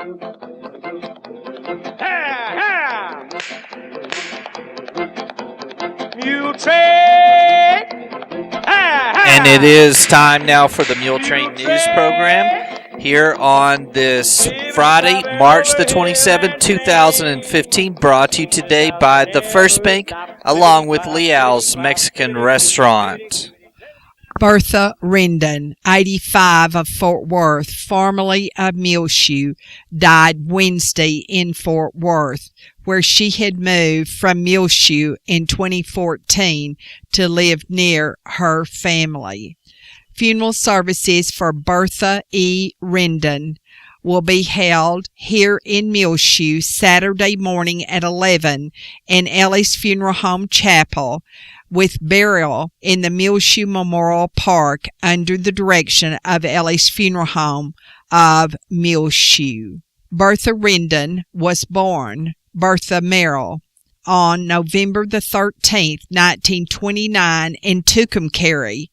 Muletrain! And it is time now for the Muletrain News Program here on this Friday, March the 27th, 2015, brought to you today by the First Bank along with Leal's Mexican Restaurant. Bertha Rendon, 85, of Fort Worth, formerly of Muleshoe, died Wednesday in Fort Worth, where she had moved from Muleshoe in 2014 to live near her family. Funeral services for Bertha E. Rendon will be held here in Muleshoe Saturday morning at 11 in Ellie's Funeral Home Chapel, with burial in the Muleshoe Memorial Park under the direction of Ellie's Funeral Home of Muleshoe. Bertha Rendon was born Bertha Merrill on November the 13th, 1929 in Tucumcari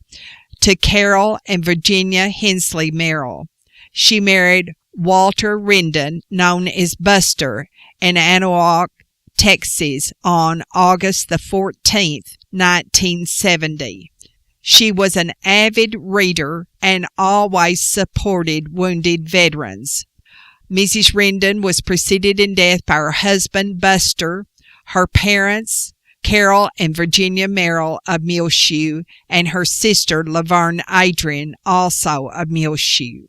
to Carol and Virginia Hensley Merrill. She married Walter Rendon, known as Buster, in Anahuac, Texas on August the 14th, 1970. She was an avid reader and always supported wounded veterans. Mrs. Rendon was preceded in death by her husband, Buster, her parents, Carol and Virginia Merrill of Muleshoe, and her sister, Laverne Adrian, also of Muleshoe.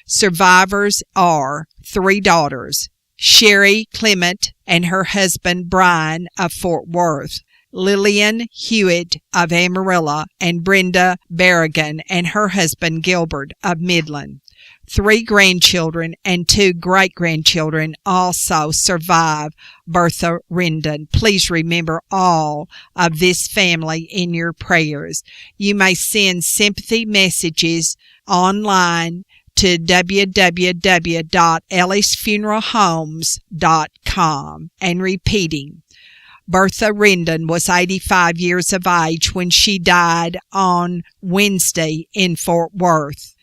Survivors are 3 daughters, Sherry Clement and her husband, Brian, of Fort Worth, Lillian Hewitt of Amarillo, and Brenda Berrigan and her husband, Gilbert, of Midland. 3 grandchildren and 2 great-grandchildren also survive Bertha Rendon. Please remember all of this family in your prayers. You may send sympathy messages online to www.ellisfuneralhomes.com. And repeating, Bertha Rendon was 85 years of age when she died on Wednesday in Fort Worth.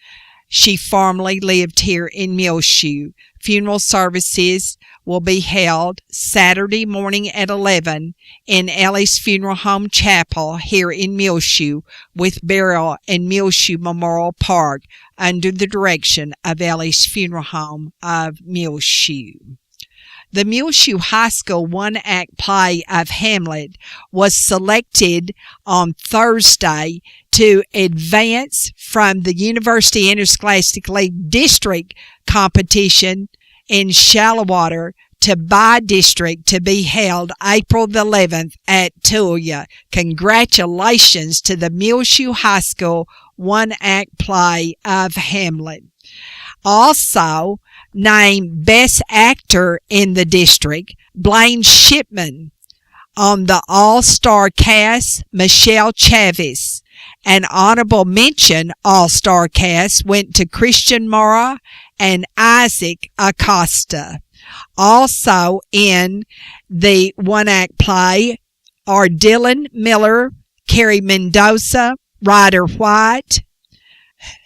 She formerly lived here in Muleshoe. Funeral services will be held Saturday morning at 11 in Ellie's Funeral Home Chapel here in Muleshoe, with burial in Muleshoe Memorial Park under the direction of Ellie's Funeral Home of Muleshoe. The Muleshoe High School one-act play of Hamlet was selected on Thursday to advance from the University Interscholastic League District competition in Shallowater to by-district to be held April the 11th at Tulia. Congratulations to the Muleshoe High School one-act play of Hamlet. Also named Best Actor in the district, Blaine Shipman. On the all-star cast, Michelle Chavis. An honorable mention all-star cast went to Christian Mora and Isaac Acosta. Also in the one-act play are Dylan Miller, Carrie Mendoza, Ryder White,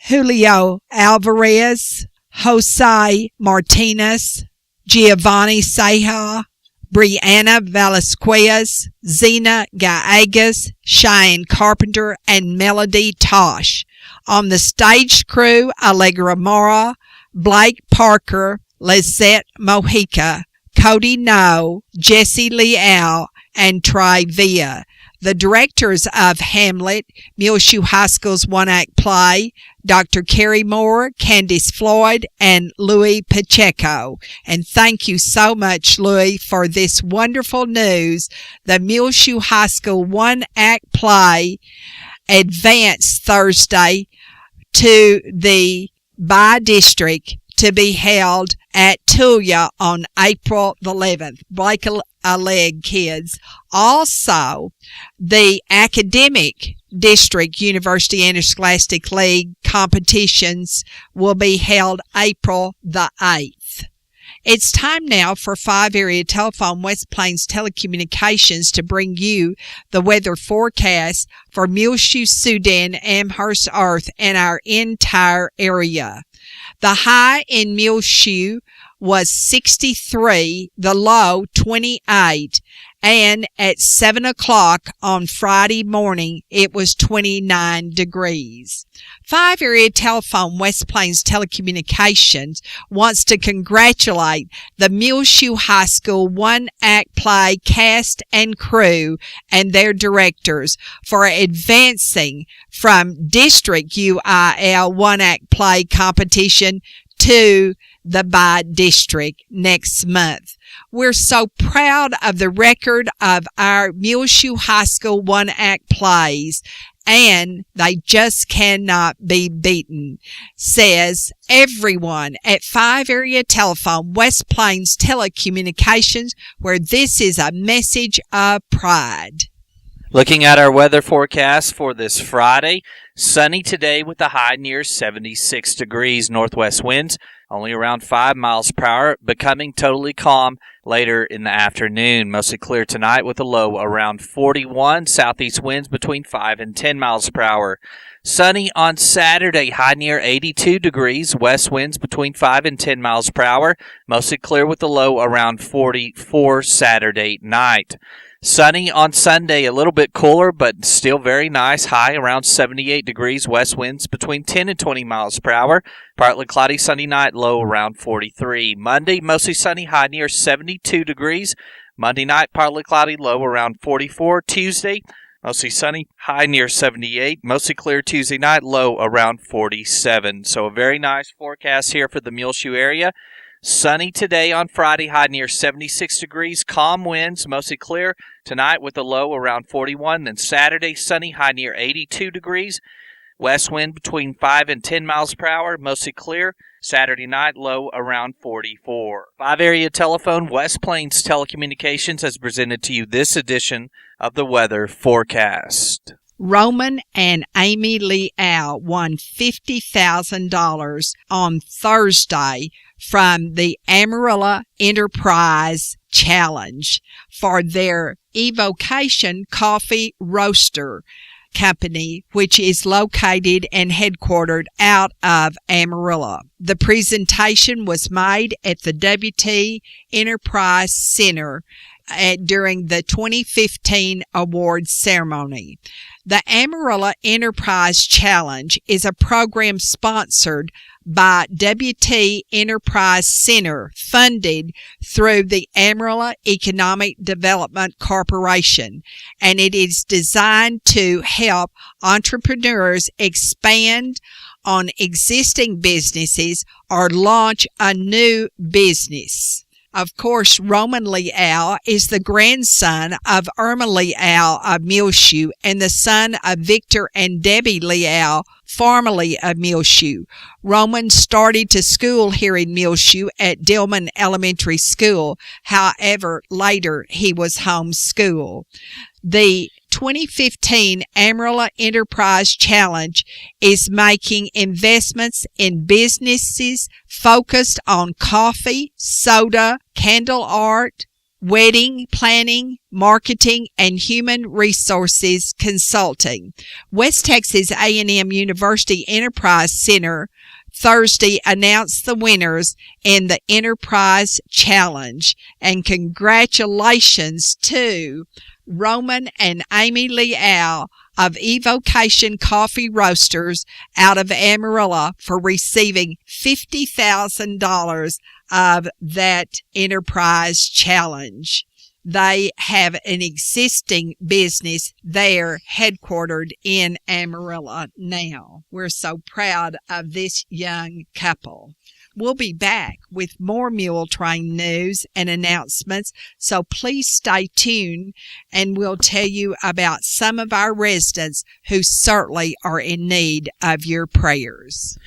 Julio Alvarez, Jose Martinez, Giovanni Seja, Brianna Velasquez, Zena Gallegos, Cheyenne Carpenter, and Melody Tosh. On the stage crew, Allegra Mora, Blake Parker, Lizette Mojica, Cody No, Jesse Leal, and Trey Villa. The directors of Hamlet, Muleshoe High School's one-act play, Dr. Carrie Moore, Candice Floyd, and Louis Pacheco. And thank you so much, Louis, for this wonderful news. The Muleshoe High School one-act play advanced Thursday to the by-district to be held at Tulia on April the 11th. Break a leg, kids. Also, the academic district University Interscholastic League competitions will be held April the 8th. It's time now for 5 Area Telephone West Plains Telecommunications to bring you the weather forecast for Muleshoe, Sudan, Amherst, Earth, and our entire area. The high in Muleshoe was 63, the low 28, and at 7 o'clock on Friday morning, it was 29 degrees. 5 Area Telephone West Plains Telecommunications wants to congratulate the Muleshoe High School one-act play cast and crew and their directors for advancing from District UIL one-act play competition to the by district next month. We're so proud of the record of our Muleshoe High School one-act plays, and they just cannot be beaten, says everyone at 5 Area Telephone West Plains Telecommunications, where this is a message of pride. Looking at our weather forecast for this Friday, sunny today with a high near 76 degrees, northwest winds only around 5 miles per hour, becoming totally calm later in the afternoon. Mostly clear tonight with a low around 41, southeast winds between 5 and 10 miles per hour. Sunny on Saturday, high near 82 degrees, west winds between 5 and 10 miles per hour, mostly clear with a low around 44 Saturday night. Sunny on Sunday, a little bit cooler, but still very nice. High around 78 degrees, west winds between 10 and 20 miles per hour. Partly cloudy Sunday night, low around 43. Monday, mostly sunny, high near 72 degrees. Monday night, partly cloudy, low around 44. Tuesday, mostly sunny, high near 78. Mostly clear Tuesday night, low around 47. So a very nice forecast here for the Muleshoe area. Sunny today on Friday, high near 76 degrees, calm winds, mostly clear tonight with a low around 41. Then Saturday, sunny, high near 82 degrees, west wind between 5 and 10 miles per hour, mostly clear. Saturday night, low around 44. 5 Area Telephone West Plains Telecommunications has presented to you this edition of the weather forecast. Roman and Amy Leal won $50,000 on Thursday from the Amarillo Enterprise Challenge for their Evocation Coffee Roaster Company, which is located and headquartered out of Amarillo. The presentation was made at the WT Enterprise Center during the 2015 awards ceremony. The Amarillo Enterprise Challenge is a program sponsored by WT Enterprise Center, funded through the Amarillo Economic Development Corporation, and it is designed to help entrepreneurs expand on existing businesses or launch a new business. Of course, Roman Leal is the grandson of Irma Leal of Muleshoe and the son of Victor and Debbie Leal, formerly of Muleshoe. Roman started to school here in Muleshoe at Dillman Elementary School. However, later he was homeschooled. The 2015 Amarillo Enterprise Challenge is making investments in businesses focused on coffee, soda, candle art, wedding planning, marketing, and human resources consulting. West Texas A&M University Enterprise Center Thursday announced the winners in the Enterprise Challenge, and congratulations to Roman and Amy Leal of Evocation Coffee Roasters out of Amarillo for receiving $50,000 of that Enterprise Challenge. They have an existing business there headquartered in Amarillo now. We're so proud of this young couple. We'll be back with more Muletrain news and announcements, so please stay tuned, and we'll tell you about some of our residents who certainly are in need of your prayers.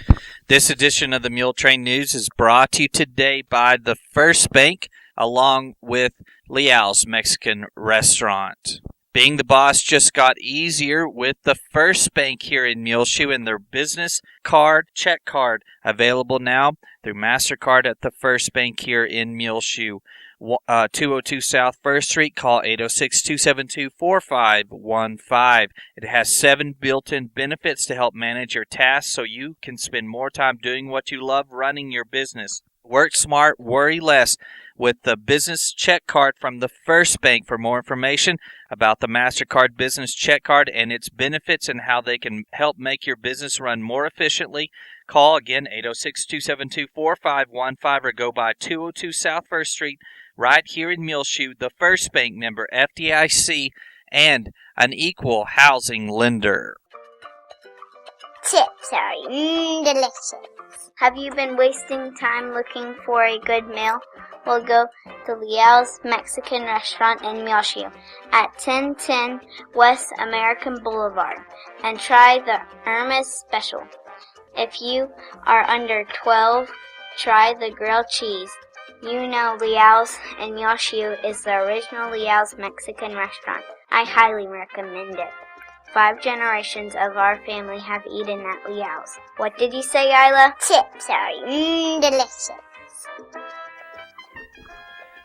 This edition of the Muletrain News is brought to you today by the First Bank, along with Leal's Mexican Restaurant. Being the boss just got easier with the First Bank here in Muleshoe, and their business card, check card, available now through MasterCard at the First Bank here in Muleshoe. 202 South 1st Street. Call 806-272-4515. It has 7 built-in benefits to help manage your tasks so you can spend more time doing what you love, running your business. Work smart, worry less with the business check card from the First Bank. For more information about the MasterCard Business Check Card and its benefits and how they can help make your business run more efficiently, call again 806-272-4515 or go by 202 South First Street right here in Muleshoe. The First Bank, member FDIC, and an equal housing lender. Chips are delicious. Have you been wasting time looking for a good meal? Well, go to Liao's Mexican Restaurant in Muleshoe at 1010 West American Boulevard and try the Irma's Special. If you are under 12, try the grilled cheese. You know Liao's in Muleshoe is the original Liao's Mexican restaurant. I highly recommend it. 5 generations of our family have eaten at Liao's. What did you say, Isla? Chips are delicious.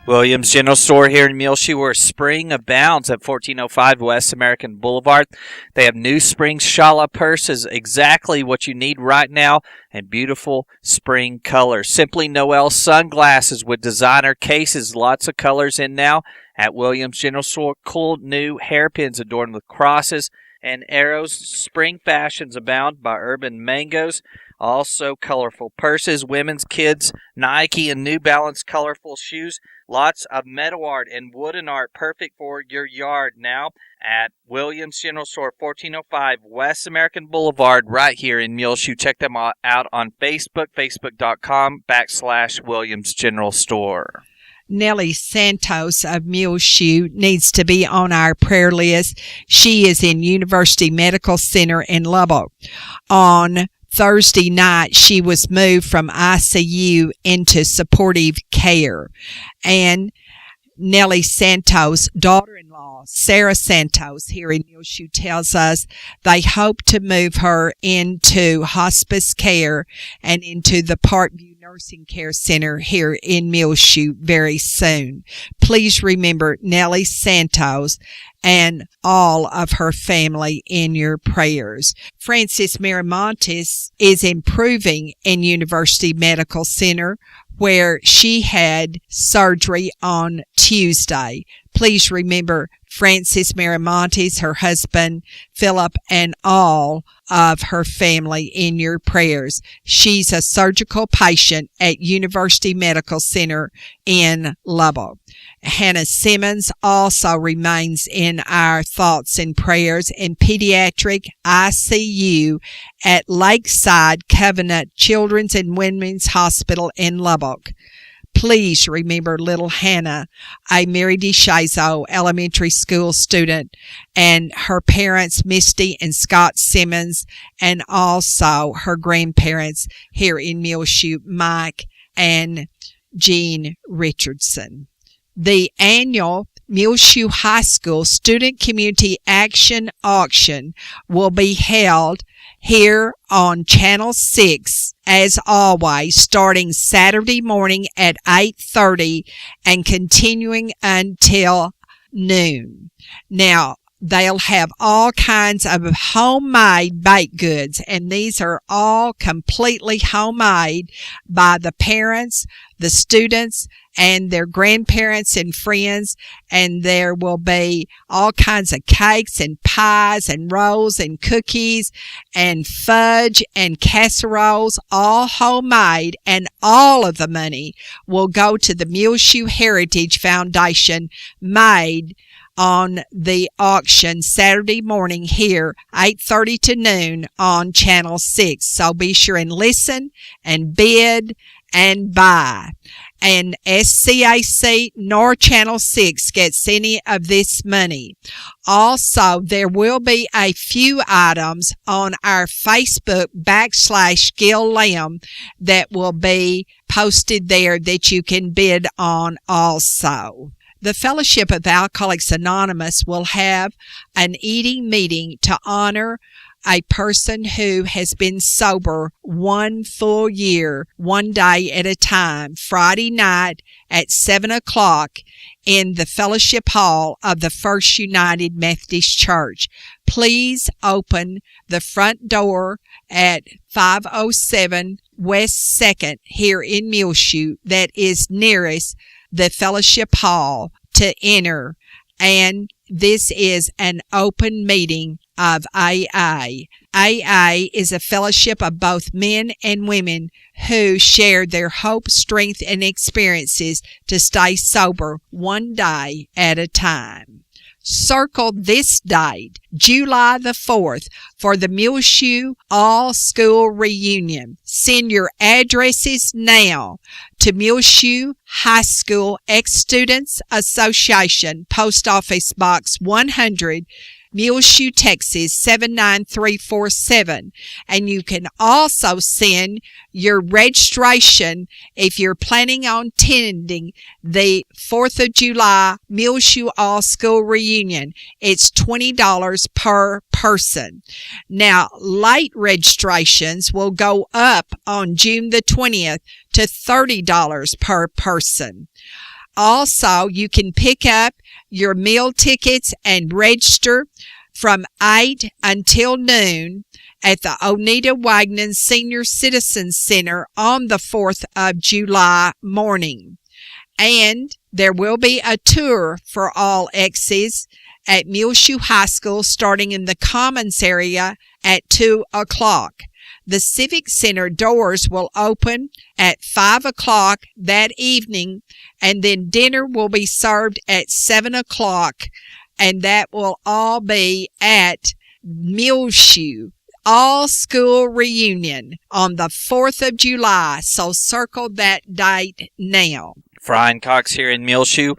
Williams General Store here in Muleshoe, where spring abounds at 1405 West American Boulevard. They have new spring Shala purses, exactly what you need right now, and beautiful spring colors. Simply Noel sunglasses with designer cases, lots of colors in now at Williams General Store. Cool new hairpins adorned with crosses and arrows. Spring fashions abound by Urban Mangoes. Also colorful purses, women's, kids, Nike and New Balance colorful shoes. Lots of metal art and wooden art, perfect for your yard now at Williams General Store, 1405 West American Boulevard, right here in Muleshoe. Check them out on Facebook, facebook.com/Williams General Store. Nellie Santos of Muleshoe needs to be on our prayer list. She is in University Medical Center in Lubbock. On Thursday night, she was moved from ICU into supportive care. And Nellie Santos' daughter-in-law, Sarah Santos, here in Muleshoe, tells us they hope to move her into hospice care and into the Parkview Nursing Care Center here in Muleshoe very soon. Please remember Nellie Santos and all of her family in your prayers. Frances Miramontes is improving in University Medical Center, where she had surgery on Tuesday. Please remember Frances Miramontes, her husband Philip, and all of her family in your prayers. She's a surgical patient at University Medical Center in Lubbock. Hannah Simmons also remains in our thoughts and prayers in pediatric ICU at Lakeside Covenant Children's and Women's Hospital in Lubbock. Please remember little Hannah, a Mary DeShazo elementary school student, and her parents, Misty and Scott Simmons, and also her grandparents here in Muleshoe, Mike and Jean Richardson. The annual Muleshoe High School Student Community Action Auction will be held here on Channel 6, as always, starting Saturday morning at 8:30 and continuing until noon. Now, they'll have all kinds of homemade baked goods, and these are all completely homemade by the parents, the students, and their grandparents and friends. And there will be all kinds of cakes and pies and rolls and cookies and fudge and casseroles, all homemade, and all of the money will go to the Muleshoe Heritage Foundation, made on the auction Saturday morning here, 8:30 to noon on Channel 6. So be sure and listen and bid and buy. And SCAC nor Channel 6 gets any of this money. Also, there will be a few items on our Facebook /Gil Lamb that will be posted there that you can bid on also. The Fellowship of Alcoholics Anonymous will have an eating meeting to honor a person who has been sober 1 full year, 1 day at a time, Friday night at 7 o'clock in the Fellowship Hall of the First United Methodist Church. please open the front door at 507 West 2nd here in Muleshoe that is nearest the fellowship hall to enter. And this is an open meeting of AA. AA is a fellowship of both men and women who share their hope, strength, and experiences to stay sober one day at a time. Circle this date, July the 4th, for the Muleshoe All-School Reunion. Send your addresses now to Muleshoe High School Ex-Students Association, Post Office Box 100, Muleshoe, Texas 79347. And you can also send your registration if you're planning on attending the 4th of July Muleshoe All-School Reunion. It's $20 per person. Now, late registrations will go up on June the 20th to $30 per person. Also, you can pick up your meal tickets and register from 8 until noon at the Oneida Wagnon Senior Citizen Center on the 4th of July morning. And there will be a tour for all exes at Muleshoe High School starting in the Commons area at 2 o'clock. The Civic Center doors will open at 5 o'clock that evening, and then dinner will be served at 7 o'clock, and that will all be at Muleshoe All-School Reunion on the 4th of July, so circle that date now. Fry and Cox here in Muleshoe,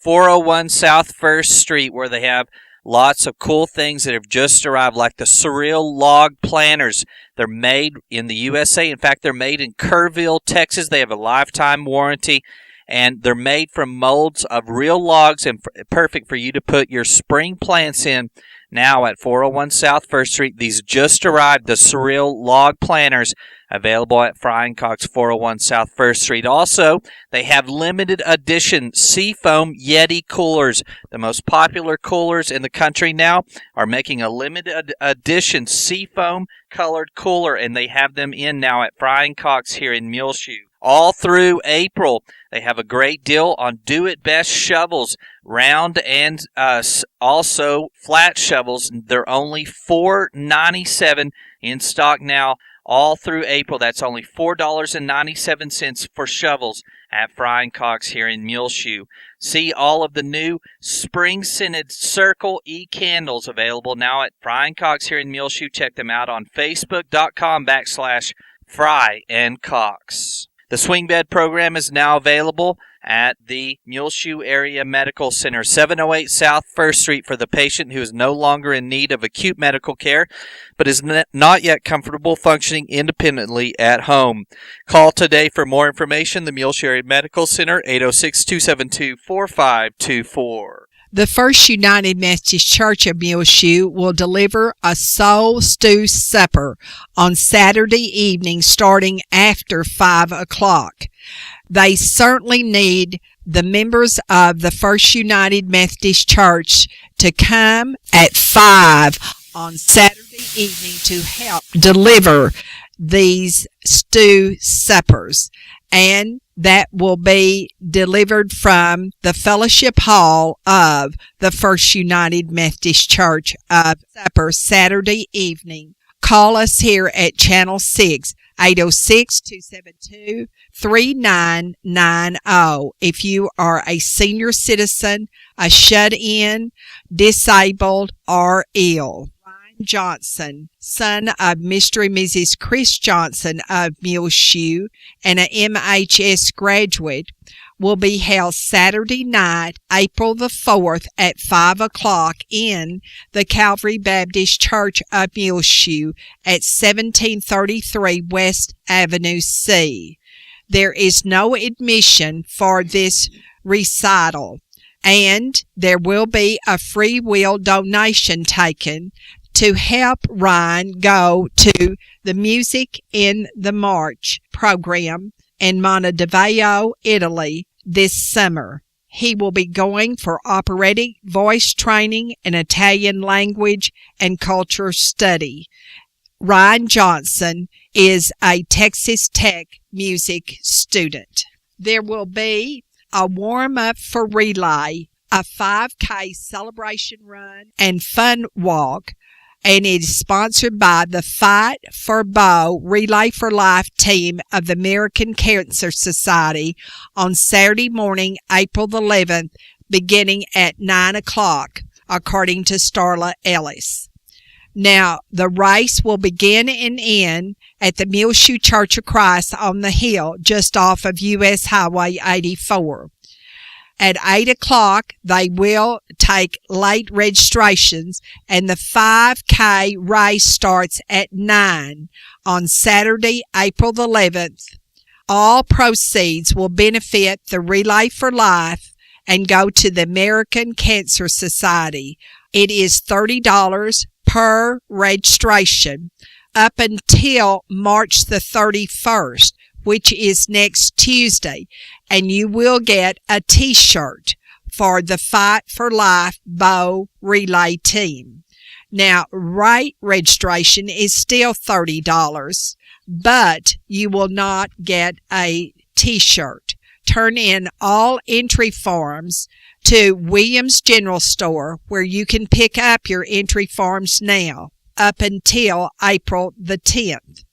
401 South 1st Street, where they have lots of cool things that have just arrived, like the Surreal Log Planners. They're made in the USA. In fact, they're made in Kerrville, Texas. They have a lifetime warranty, and they're made from molds of real logs and perfect for you to put your spring plants in. Now at 401 South 1st Street, these just arrived, the Surreal Log Planners, available at Fry and Cox, 401 South 1st Street. Also, they have limited edition Seafoam Yeti coolers. The most popular coolers in the country now are making a limited edition Seafoam colored cooler, and they have them in now at Fry and Cox here in Muleshoe. All through April, they have a great deal on Do It Best shovels, round and also flat shovels. They're only $4.97 in stock now. All through April, that's only $4.97 for shovels at Fry and Cox here in Muleshoe. See all of the new spring-scented Circle e-candles available now at Fry and Cox here in Muleshoe. Check them out on Facebook.com/Fry and Cox. The swing bed program is now available at the Muleshoe Area Medical Center, 708 South 1st Street, for the patient who is no longer in need of acute medical care but is not yet comfortable functioning independently at home. Call today for more information. The Muleshoe Area Medical Center, 806-272-4524. The First United Methodist Church of Muleshoe will deliver a soul stew supper on Saturday evening starting after 5 o'clock. They certainly need the members of the First United Methodist Church to come at 5 on Saturday evening to help deliver these stew suppers. And that will be delivered from the Fellowship Hall of the First United Methodist Church of Supper Saturday evening. Call us here at Channel 6, 806-272-3990 if you are a senior citizen, a shut-in, disabled, or ill. Johnson, son of Mr. and Mrs. Chris Johnson of Muleshoe and a MHS graduate, will be held Saturday night, April the 4th at 5 o'clock in the Calvary Baptist Church of Muleshoe at 1733 West Avenue C. There is no admission for this recital, and there will be a free will donation taken to help Ryan go to the Music in the March program in Montediveo, Italy this summer. he will be going for operatic voice training and Italian language and culture study. Ryan Johnson is a Texas Tech music student. There will be a warm-up for relay, a 5K celebration run, and fun walk, and it is sponsored by the Fight for Bo Relay for Life team of the American Cancer Society on Saturday morning, April the 11th, beginning at 9 o'clock, according to Starla Ellis. Now, the race will begin and end at the Muleshoe Church of Christ on the hill just off of U.S. Highway 84. At 8 o'clock, they will take late registrations, and the 5K race starts at 9 on Saturday, April the 11th. All proceeds will benefit the Relay for Life and go to the American Cancer Society. It is $30 per registration up until March the 31st, which is next Tuesday, and you will get a T-shirt for the Fight for Life Bow Relay team. Now, registration is still $30, but you will not get a T-shirt. Turn in all entry forms to Williams General Store, where you can pick up your entry forms now up until April the 10th.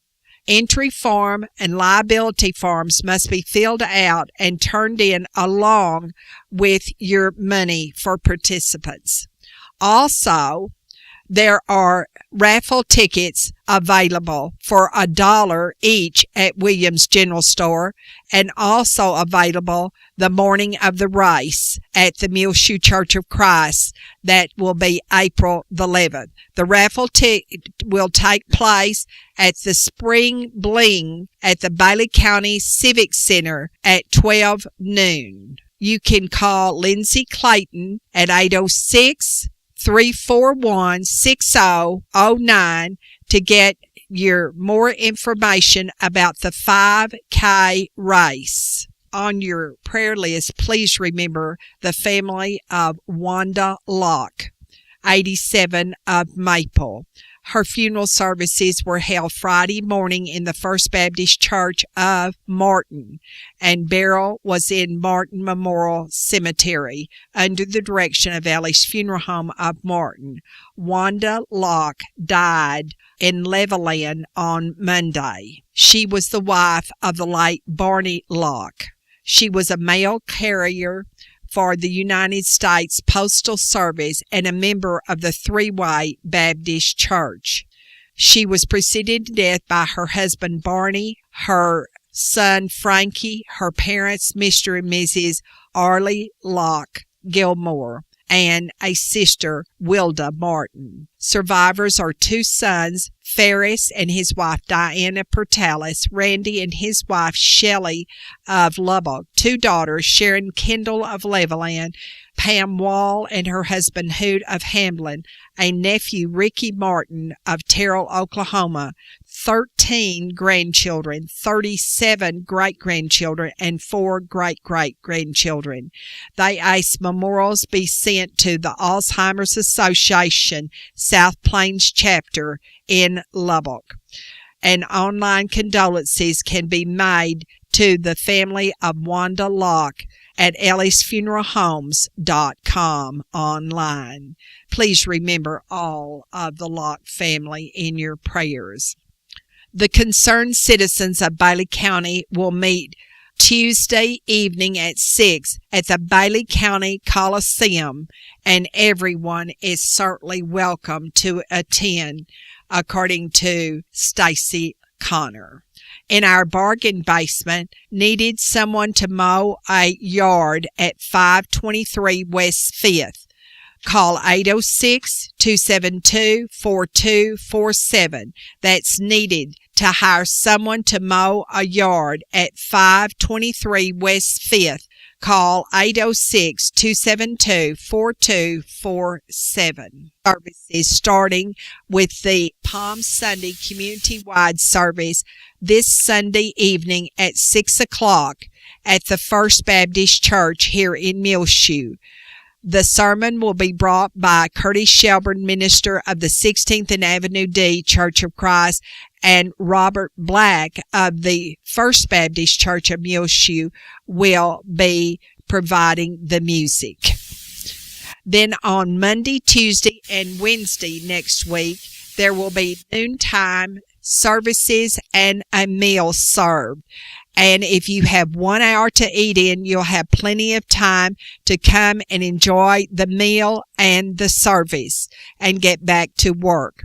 Entry form and liability forms must be filled out and turned in along with your money for participants. Also, there are raffle tickets available for $1 each at Williams General Store, and also available the morning of the race at the Muleshoe Church of Christ. That will be April the 11th. The raffle ticket will take place at the Spring Bling at the Bailey County Civic Center at 12 noon. You can call Lindsay Clayton at 806-341-6009 to get your more information about the 5K race. On your prayer list, please remember the family of Wanda Locke, 87 of Maple. Her funeral services were held Friday morning in the First Baptist Church of Martin, and burial was in Martin Memorial Cemetery under the direction of Ellie's Funeral Home of Martin. Wanda Locke died in Levelland on Monday. She was the wife of the late Barney Locke. She was a mail carrier for the United States Postal Service and a member of the Three-Way Baptist Church. She was preceded to death by her husband Barney, her son Frankie, her parents Mr. and Mrs. Arlie Locke Gilmore, and a sister, Wilda Martin. Survivors are two sons, Ferris and his wife Diana Pertalis, Randy and his wife Shelley of Lubbock, two daughters, Sharon Kendall of Levelland, Pam Wall and her husband Hood of Hamlin, a nephew, Ricky Martin of Terrell, Oklahoma, 13 grandchildren, 37 great-grandchildren, and 4 great-great-grandchildren. They ask memorials be sent to the Alzheimer's Association South Plains chapter in Lubbock. And online condolences can be made to the family of Wanda Locke at ellisfuneralhomes.com online. Please remember all of the Locke family in your prayers. The concerned citizens of Bailey County will meet Tuesday evening at 6 at the Bailey County Coliseum, and everyone is certainly welcome to attend, according to Stacy Connor. In our bargain basement, needed someone to mow a yard at 523 West 5th. Call 806-272-4247. That's needed to hire someone to mow a yard at 523 West 5th. call 806-272-4247. Services starting with the Palm Sunday community-wide service this Sunday evening at 6 o'clock at the First Baptist Church here in Muleshoe. The sermon will be brought by Curtis Shelburne, minister of the 16th and Avenue D Church of Christ, and Robert Black of the First Baptist Church of Muleshoe will be providing the music. Then on Monday, Tuesday, and Wednesday next week, there will be noontime services and a meal served. And if you have 1 hour to eat in, you'll have plenty of time to come and enjoy the meal and the service and get back to work.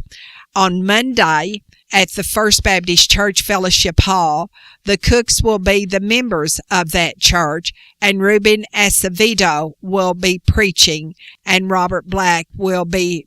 On Monday, at the First Baptist Church Fellowship Hall, the cooks will be the members of that church, and Ruben Acevedo will be preaching, and Robert Black will be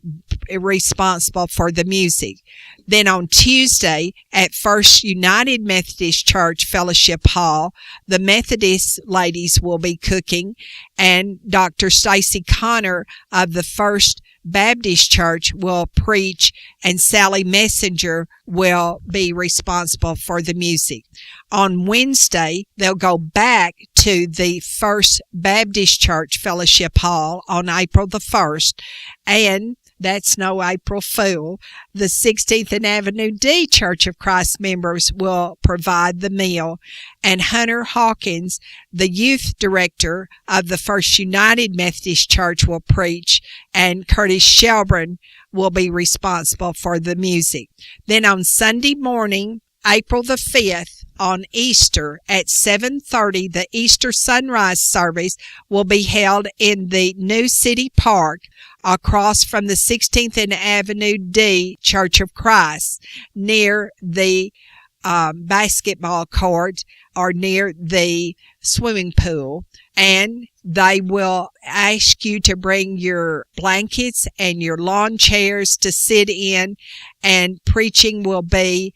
responsible for the music. Then on Tuesday at First United Methodist Church Fellowship Hall, the Methodist ladies will be cooking, and Dr. Stacy Connor of the First Baptist Church will preach, and Sally Messenger will be responsible for the music. On Wednesday, they'll go back to the First Baptist Church Fellowship Hall on April the 1st, and that's no April Fool. The 16th and Avenue D Church of Christ members will provide the meal, and Hunter Hawkins, the youth director of the First United Methodist Church, will preach, and Curtis Shelburne will be responsible for the music. Then on Sunday morning, April the 5th, on Easter at 7:30, the Easter sunrise service will be held in the New City Park across from the 16th and Avenue D Church of Christ, near the basketball court or near the swimming pool. And they will ask you to bring your blankets and your lawn chairs to sit in, and preaching will be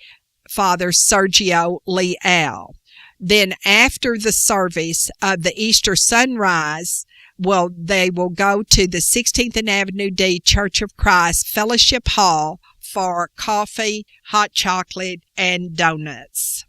Father Sergio Leal. Then after the service of the Easter sunrise, they will go to the 16th and Avenue D Church of Christ Fellowship Hall for coffee, hot chocolate, and donuts.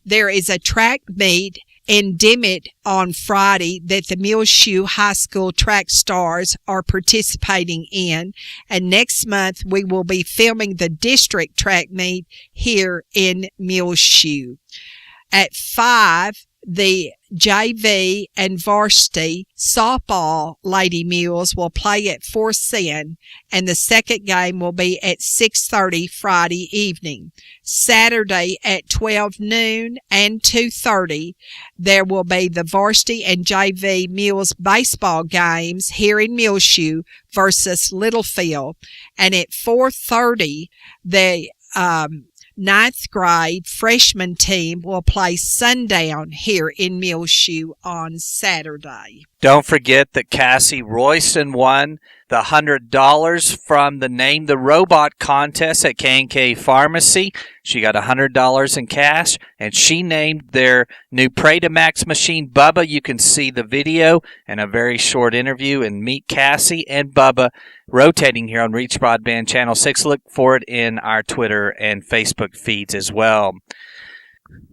There is a track meet in Dimmitt on Friday that the Muleshoe High School track stars are participating in, and next month we will be filming the district track meet here in Muleshoe. At 5, the JV and varsity softball Lady Mules will play at Fort Sin, and the second game will be at 6:30 Friday evening. Saturday at 12 noon and 2:30, there will be the varsity and JV Mules baseball games here in Muleshoe versus Littlefield, and at 4:30, the 9th grade freshman team will play Sundown here in Muleshoe on Saturday. Don't forget that Cassie Royston won the $100 from the Name the Robot contest at K&K Pharmacy. She got $100 in cash, and she named their new Pray-to-Max machine Bubba. You can see the video and a very short interview and meet Cassie and Bubba rotating here on Reach Broadband Channel 6. Look for it in our Twitter and Facebook feeds as well.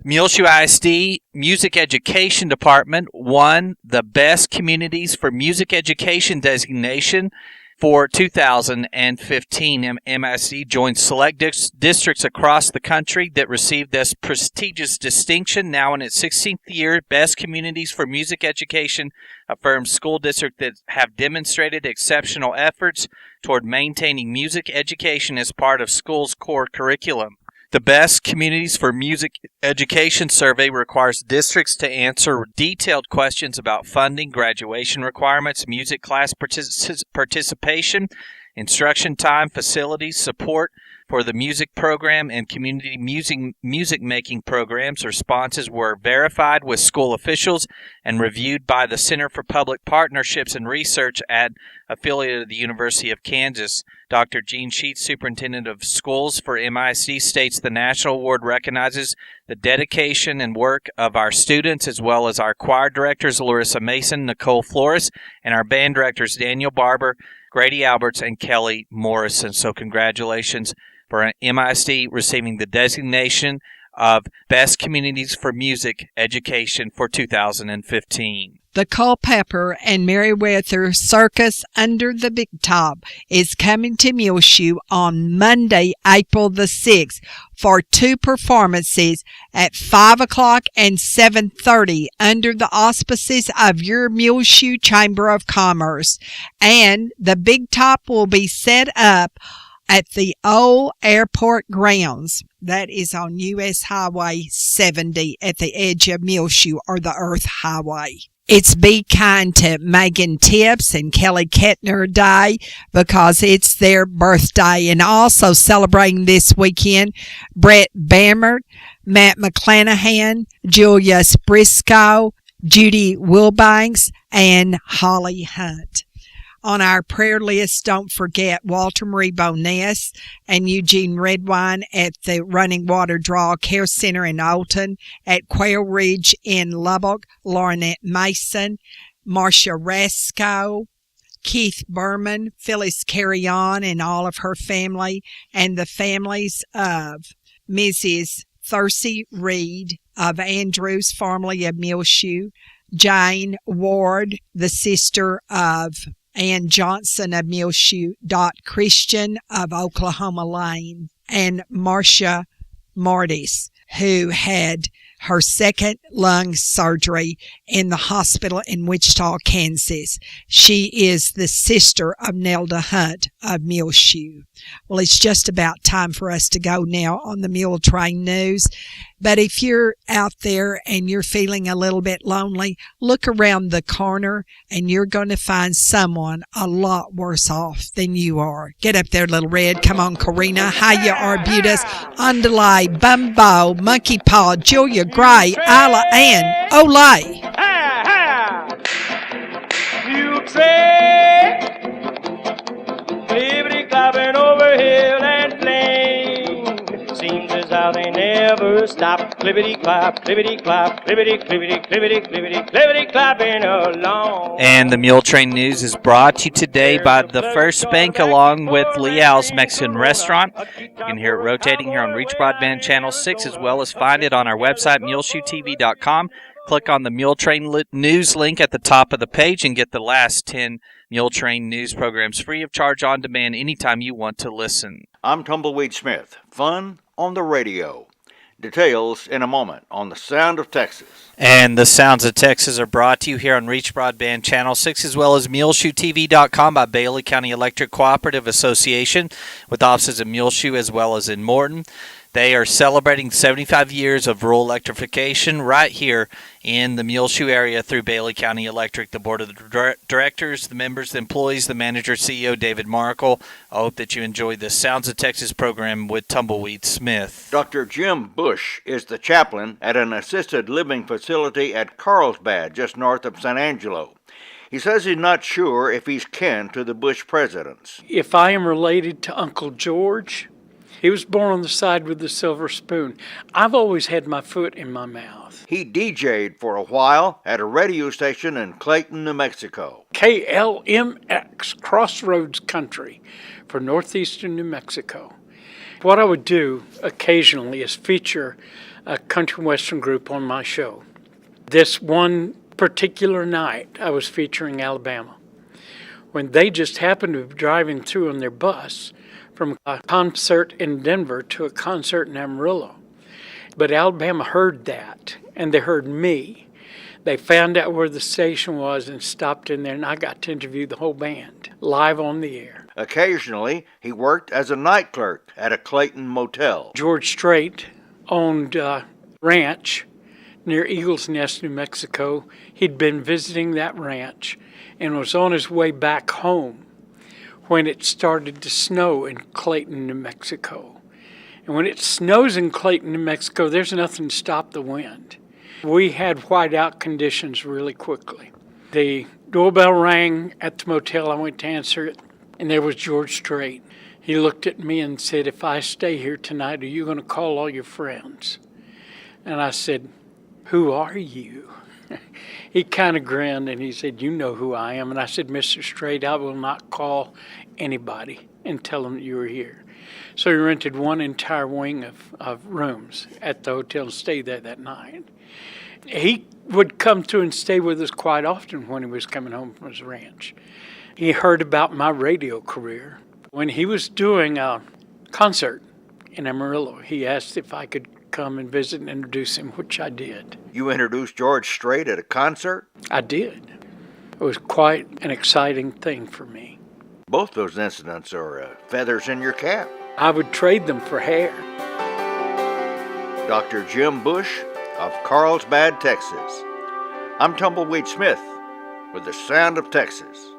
Muleshoe ISD Music Education Department won the Best Communities for Music Education designation for 2015. MISD joined select districts across the country that received this prestigious distinction. Now in its 16th year, Best Communities for Music Education affirms school districts that have demonstrated exceptional efforts toward maintaining music education as part of school's core curriculum. The Best Communities for Music Education survey requires districts to answer detailed questions about funding, graduation requirements, music class participation, instruction time, facilities, support for the music program and community music making programs. Responses were verified with school officials and reviewed by the Center for Public Partnerships and Research at affiliate of the University of Kansas. Dr. Gene Sheets, Superintendent of Schools for MISD, states the National Award recognizes the dedication and work of our students as well as our choir directors Larissa Mason, Nicole Flores, and our band directors Daniel Barber, Grady Alberts, and Kelly Morrison. So congratulations for MISD receiving the designation of Best Communities for Music Education for 2015. The Culpeper and Merriweather Circus Under the Big Top is coming to Muleshoe on Monday, April the 6th for 2 performances at 5 o'clock and 7:30 under the auspices of your Muleshoe Chamber of Commerce. And the Big Top will be set up at the old airport grounds. That is on U.S. Highway 70 at the edge of Muleshoe, or the Earth Highway. It's Be Kind to Megan Tips and Kelly Kettner Day because it's their birthday. And also celebrating this weekend, Brett Bammert, Matt McClanahan, Julia Briscoe, Judy Wilbanks, and Holly Hunt. On our prayer list, don't forget Walter Marie Boness and Eugene Redwine at the Running Water Draw Care Center in Alton, at Quail Ridge in Lubbock, Laurinette Mason, Marcia Rasco, Keith Berman, Phyllis Carrion and all of her family, and the families of Mrs. Thursey Reed of Andrews, formerly of Muleshoe, Jane Ward, the sister of Ann Johnson of Muleshoe, Dot Christian of Oklahoma Lane, and Marcia Martis, who had her second lung surgery in the hospital in Wichita, Kansas. She is the sister of Nelda Hunt of Muleshoe. Well, it's just about time for us to go now on the Muletrain News. But if you're out there and you're feeling a little bit lonely, look around the corner and you're going to find someone a lot worse off than you are. Get up there, Little Red. Come on, Karina. Hiya, Arbutus, Underlay, Bumbo, Monkey Paw, Julia Gray, Isla, and Olay. Muletrain, clippity clopping over hill and plain. Seems as how they never stop. Clippity clop, clippity clop, clippity, clippity, clippity, clippity, clippity clopping along. And the Muletrain News is brought to you today by the First Bank along with Leal's Mexican Restaurant. You can hear it rotating here on Reach Broadband Channel 6, as well as find it on our website, muleshoetv.com. Click on the Muletrain News link at the top of the page and get the last 10 Muletrain News programs free of charge on demand anytime you want to listen. I'm Tumbleweed Smith. Fun on the radio. Details in a moment on the Sound of Texas. And the Sounds of Texas are brought to you here on Reach Broadband Channel 6, as well as MuleshoeTV.com by Bailey County Electric Cooperative Association, with offices in Muleshoe as well as in Morton. They are celebrating 75 years of rural electrification right here in the Muleshoe area through Bailey County Electric. The board of directors, the members, the employees, the manager, CEO, David Markle. I hope that you enjoyed the Sounds of Texas program with Tumbleweed Smith. Dr. Jim Bush is the chaplain at an assisted living facility at Carlsbad, just north of San Angelo. He says he's not sure if he's kin to the Bush presidents. If I am related to Uncle George, he was born on the side with the silver spoon. I've always had my foot in my mouth. He DJ'd for a while at a radio station in Clayton, New Mexico. KLMX, Crossroads Country, for northeastern New Mexico. What I would do occasionally is feature a country western group on my show. This one particular night, I was featuring Alabama, when they just happened to be driving through on their bus from a concert in Denver to a concert in Amarillo. But Alabama heard that, and they heard me. They found out where the station was and stopped in there, and I got to interview the whole band, live on the air. Occasionally, he worked as a night clerk at a Clayton motel. George Strait owned a ranch near Eagles Nest, New Mexico. He'd been visiting that ranch and was on his way back home when it started to snow in Clayton, New Mexico. And when it snows in Clayton, New Mexico, there's nothing to stop the wind. We had whiteout conditions really quickly. The doorbell rang at the motel. I went to answer it, and there was George Strait. He looked at me and said, "If I stay here tonight, are you going to call all your friends?" And I said, "Who are you?" He kind of grinned and he said, "You know who I am." And I said, "Mr. Strait, I will not call anybody and tell them that you were here." So he rented one entire wing of rooms at the hotel and stayed there that night. He would come through and stay with us quite often when he was coming home from his ranch. He heard about my radio career. When he was doing a concert in Amarillo, he asked if I could come and visit and introduce him, which I did. You introduced George Strait at a concert? I did. It was quite an exciting thing for me. Both those incidents are feathers in your cap. I would trade them for hair. Dr. Jim Bush of Carlsbad, Texas. I'm Tumbleweed Smith with the Sound of Texas.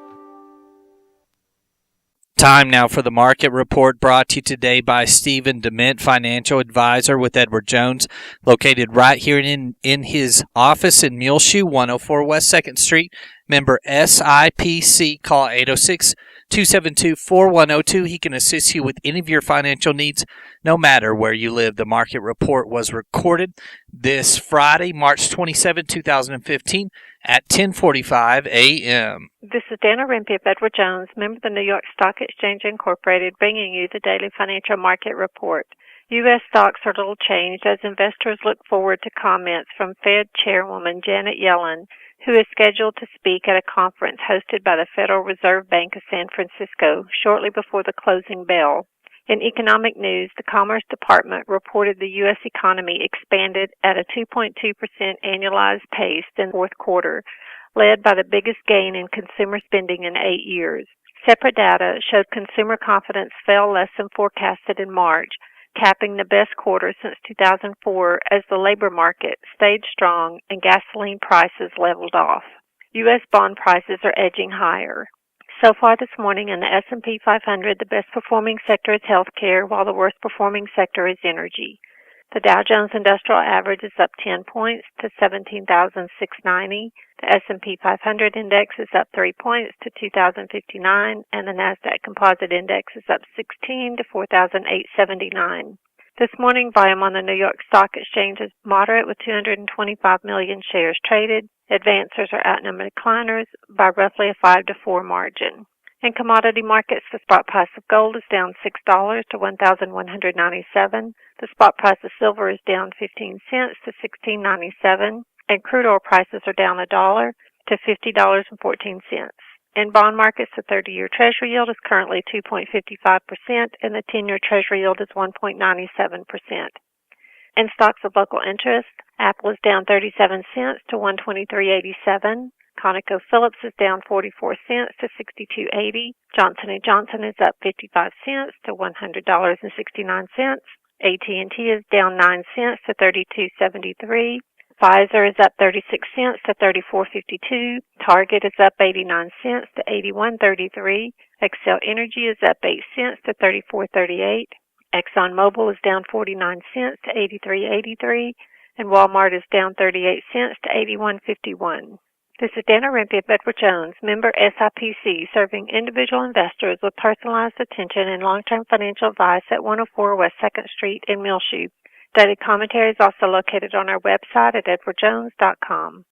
Time now for the market report, brought to you today by Stephen DeMint, financial advisor with Edward Jones, located right here in his office in Muleshoe, 104 West 2nd Street. Member SIPC. Call 806-272-4102. He can assist you with any of your financial needs, no matter where you live. The market report was recorded this Friday, March 27, 2015, at 10:45 a.m. This is Dana Rempe of Edward Jones, member of the New York Stock Exchange Incorporated, bringing you the daily financial market report. U.S. stocks are little changed as investors look forward to comments from Fed Chairwoman Janet Yellen, who is scheduled to speak at a conference hosted by the Federal Reserve Bank of San Francisco shortly before the closing bell. In economic news, the Commerce Department reported the U.S. economy expanded at a 2.2% annualized pace in the fourth quarter, led by the biggest gain in consumer spending in 8 years. Separate data showed consumer confidence fell less than forecasted in March, capping the best quarter since 2004 as the labor market stayed strong and gasoline prices leveled off. U.S. bond prices are edging higher. So far this morning in the S&P 500, the best performing sector is healthcare, while the worst performing sector is energy. The Dow Jones Industrial Average is up 10 points to 17,690. The S&P 500 Index is up 3 points to 2,059, and the NASDAQ Composite Index is up 16 to 4,879. This morning, volume on the New York Stock Exchange is moderate with 225 million shares traded. Advancers are outnumbered decliners by roughly a 5 to 4 margin. In commodity markets, the spot price of gold is down $6 to $1,197. The spot price of silver is down 15 cents to $16.97, and crude oil prices are down $1 to $50.14. In bond markets, the 30-year Treasury yield is currently 2.55%, and the 10-year Treasury yield is 1.97%. In stocks of local interest, Apple is down 37 cents to $123.87. ConocoPhillips is down 44 cents to $62.80. Johnson & Johnson is up 55 cents to $100.69. AT&T is down 9 cents to $32.73. Pfizer is up 36 cents to $34.52. Target is up 89 cents to $81.33. Xcel Energy is up 8 cents to $34.38. ExxonMobil is down 49 cents to $83.83. And Walmart is down 38 cents to $81.51. This is Dana Rempe of Edward Jones, member SIPC, serving individual investors with personalized attention and long-term financial advice at 104 West 2nd Street in Muleshoe. Daily commentary is also located on our website at edwardjones.com.